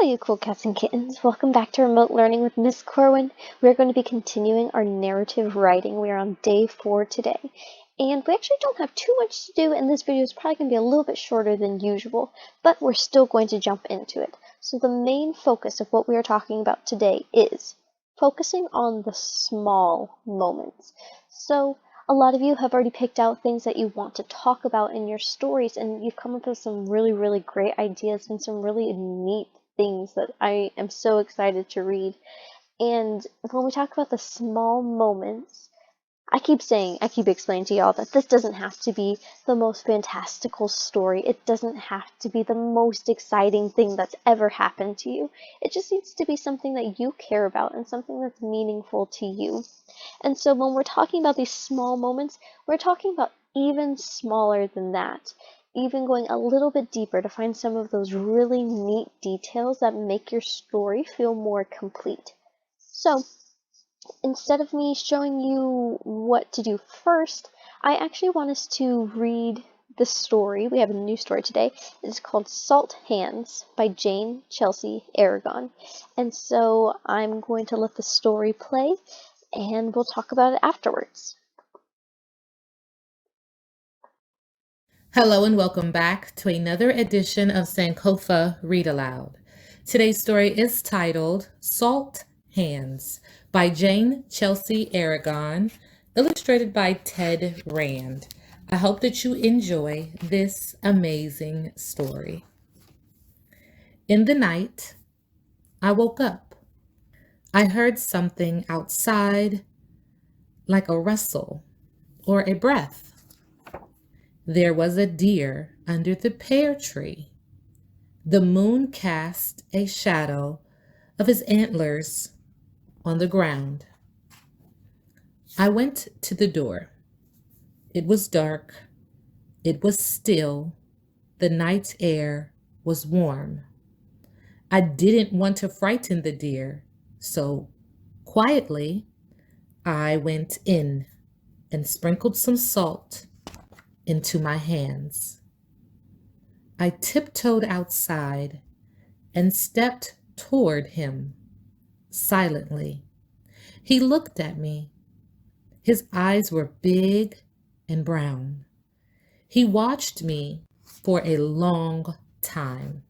you cool cats and kittens. Welcome back to Remote Learning with Miss Corwin. We're going to be continuing our narrative writing. We are on day 4 today. And we actually don't have too much to do, and this video is probably going to be a little bit shorter than usual, but we're still going to jump into it. So the main focus of what we are talking about today is focusing on the small moments. So a lot of you have already picked out things that you want to talk about in your stories, and you've come up with some really great ideas and some really neat things that I am so excited to read. And when we talk about the small moments, I keep explaining to y'all that this doesn't have to be the most fantastical story. It doesn't have to be the most exciting thing that's ever happened to you. It just needs to be something that you care about and something that's meaningful to you. And so when we're talking about these small moments, we're talking about even smaller than that, even going a little bit deeper to find some of those really neat details that make your story feel more complete. So instead of me showing you what to do first, I actually want us to read the story. We have a new story today. It's called Salt Hands by Jane Chelsea Aragon. And so I'm going to let the story play, and we'll talk about it afterwards. Hello and welcome back to another edition of Sankofa Read Aloud. Today's story is titled Salt Hands by Jane Chelsea Aragon, illustrated by Ted Rand. I hope that you enjoy this amazing story. In the night, I woke up. I heard something outside, like a rustle or a breath. There was a deer under the pear tree. The moon cast a shadow of his antlers on the ground. I went to the door. It was dark. It was still. The night air was warm. I didn't want to frighten the deer, so quietly I went in and sprinkled some salt into my hands. I tiptoed outside and stepped toward him silently. He looked at me. His eyes were big and brown. He watched me for a long time.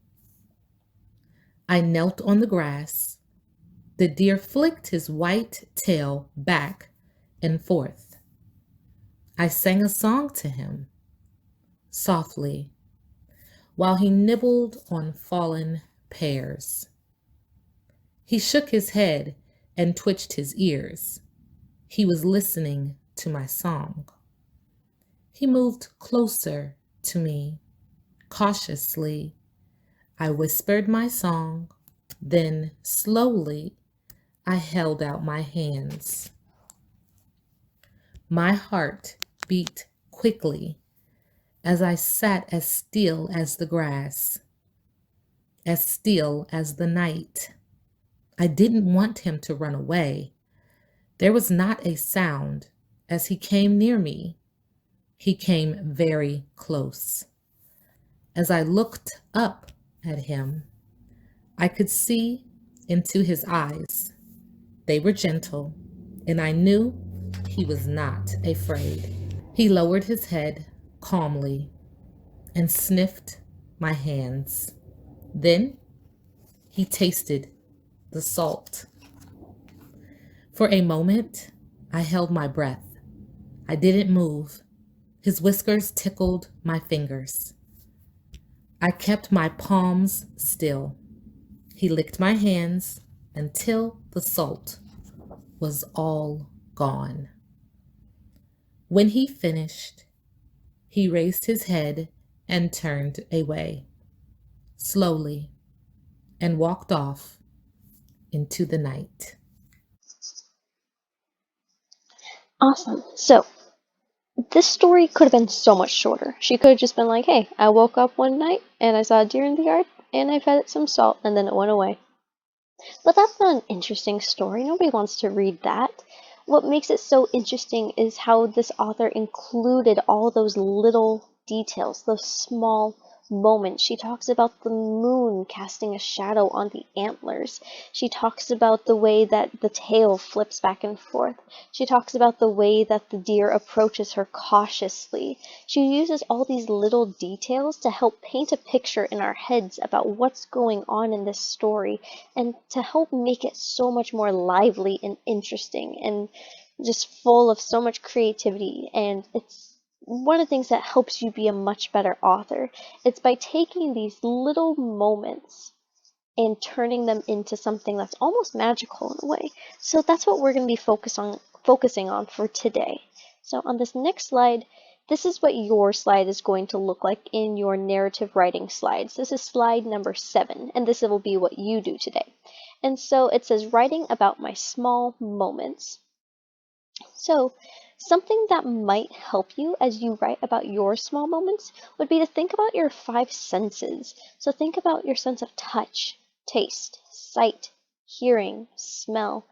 I knelt on the grass. The deer flicked his white tail back and forth. I sang a song to him, softly, while he nibbled on fallen pears. He shook his head and twitched his ears. He was listening to my song. He moved closer to me, cautiously. I whispered my song, then slowly I held out my hands. My heart beat quickly as I sat as still as the grass, as still as the night. I didn't want him to run away. There was not a sound as he came near me. He came very close. As I looked up at him, I could see into his eyes. They were gentle, and I knew he was not afraid. He lowered his head calmly and sniffed my hands. Then he tasted the salt. For a moment, I held my breath. I didn't move. His whiskers tickled my fingers. I kept my palms still. He licked my hands until the salt was all gone. When he finished, he raised his head and turned away, slowly, and walked off into the night. Awesome. So this story could have been so much shorter. She could have just been like, hey, I woke up one night and I saw a deer in the yard and I fed it some salt and then it went away. But that's not an interesting story. Nobody wants to read that. What makes it so interesting is how this author included all those little details, those small moments. She talks about the moon casting a shadow on the antlers. She talks about the way that the tail flips back and forth. She talks about the way that the deer approaches her cautiously. She uses all these little details to help paint a picture in our heads about what's going on in this story and to help make it so much more lively and interesting and just full of so much creativity. And it's one of the things that helps you be a much better author. It's by taking these little moments and turning them into something that's almost magical in a way. So that's what we're going to be focusing on for today. So on this next slide, this is what your slide is going to look like in your narrative writing slides. This is slide number 7, and this will be what you do today. And so it says, writing about my small moments. So something that might help you as you write about your small moments would be to think about your 5 senses. So think about your sense of touch, taste, sight, hearing, smell.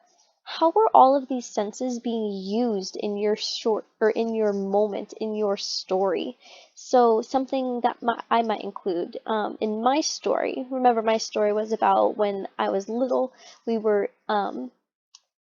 How are all of these senses being used in your short or in your moment, in your story? So something that I might include in my story. Remember, my story was about when I was little. We were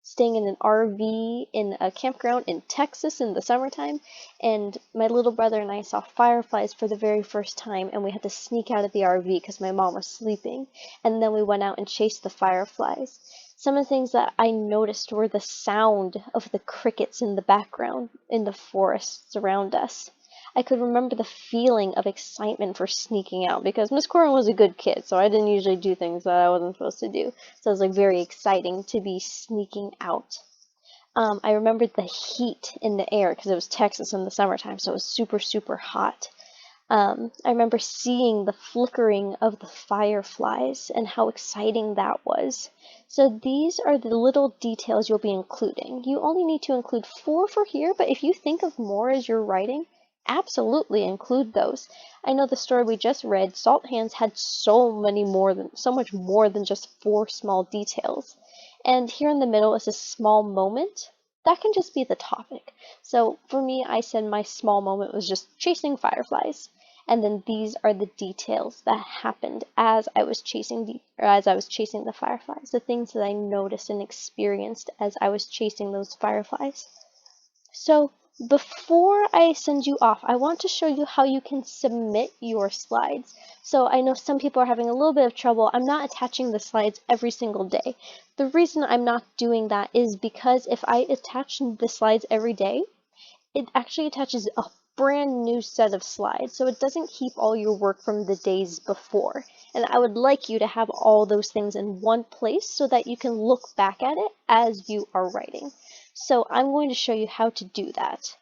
staying in an RV in a campground in Texas in the summertime, and my little brother and I saw fireflies for the very first time, and we had to sneak out of the RV because my mom was sleeping, and then we went out and chased the fireflies. Some of the things that I noticed were the sound of the crickets in the background in the forests around us. I could remember the feeling of excitement for sneaking out because Miss Corin was a good kid, so I didn't usually do things that I wasn't supposed to do. So it was like very exciting to be sneaking out. I remembered the heat in the air because it was Texas in the summertime, so it was super, super hot. I remember seeing the flickering of the fireflies and how exciting that was. So these are the little details you'll be including. You only need to include 4 for here, but if you think of more as you're writing, absolutely include those. I know the story we just read, Salt Hands, had so much more than just 4 small details. And here in the middle is a small moment. That can just be the topic. So for me, I said my small moment was just chasing fireflies. And then these are the details that happened as I was chasing the fireflies, the things that I noticed and experienced as I was chasing those fireflies. So before I send you off, I want to show you how you can submit your slides. So I know some people are having a little bit of trouble. I'm not attaching the slides every single day. The reason I'm not doing that is because if I attach the slides every day, it actually attaches a brand new set of slides, so it doesn't keep all your work from the days before. And I would like you to have all those things in one place so that you can look back at it as you are writing. So I'm going to show you how to do that.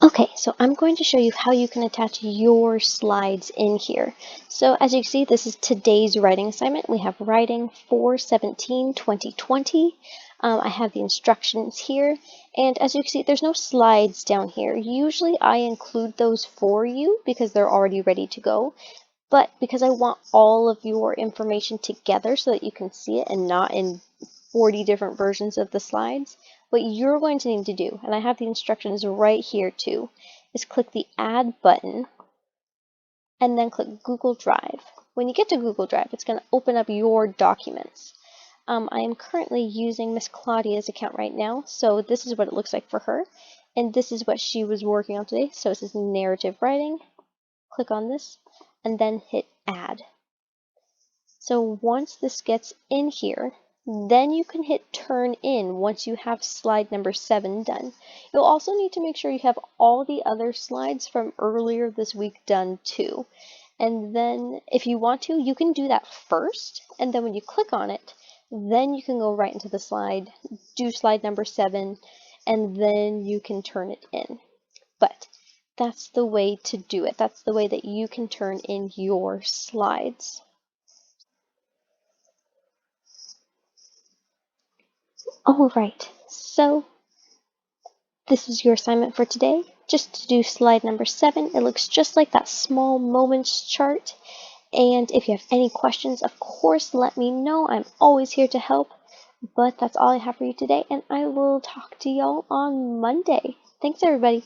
Okay, so I'm going to show you how you can attach your slides in here. So as you can see, this is today's writing assignment. We have writing 4/17/2020. I have the instructions here, and as you can see, there's no slides down here. Usually I include those for you because they're already ready to go, but because I want all of your information together so that you can see it and not in 40 different versions of the slides, what you're going to need to do, and I have the instructions right here too, is click the Add button and then click Google Drive. When you get to Google Drive, it's going to open up your documents. I am currently using Miss Claudia's account right now, so this is what it looks like for her, and this is what she was working on today. So it says narrative writing. Click on this, and then hit Add. So once this gets in here, then you can hit Turn In once you have slide number 7 done. You'll also need to make sure you have all the other slides from earlier this week done too. And then if you want to, you can do that first, and then when you click on it, then you can go right into the slide, do slide number 7, and then you can turn it in. But that's the way to do it. That's the way that you can turn in your slides. All right, so this is your assignment for today. Just to do slide number 7, it looks just like that small moments chart. And if you have any questions, of course, let me know. I'm always here to help. But that's all I have for you today, and I will talk to y'all on Monday. Thanks, everybody.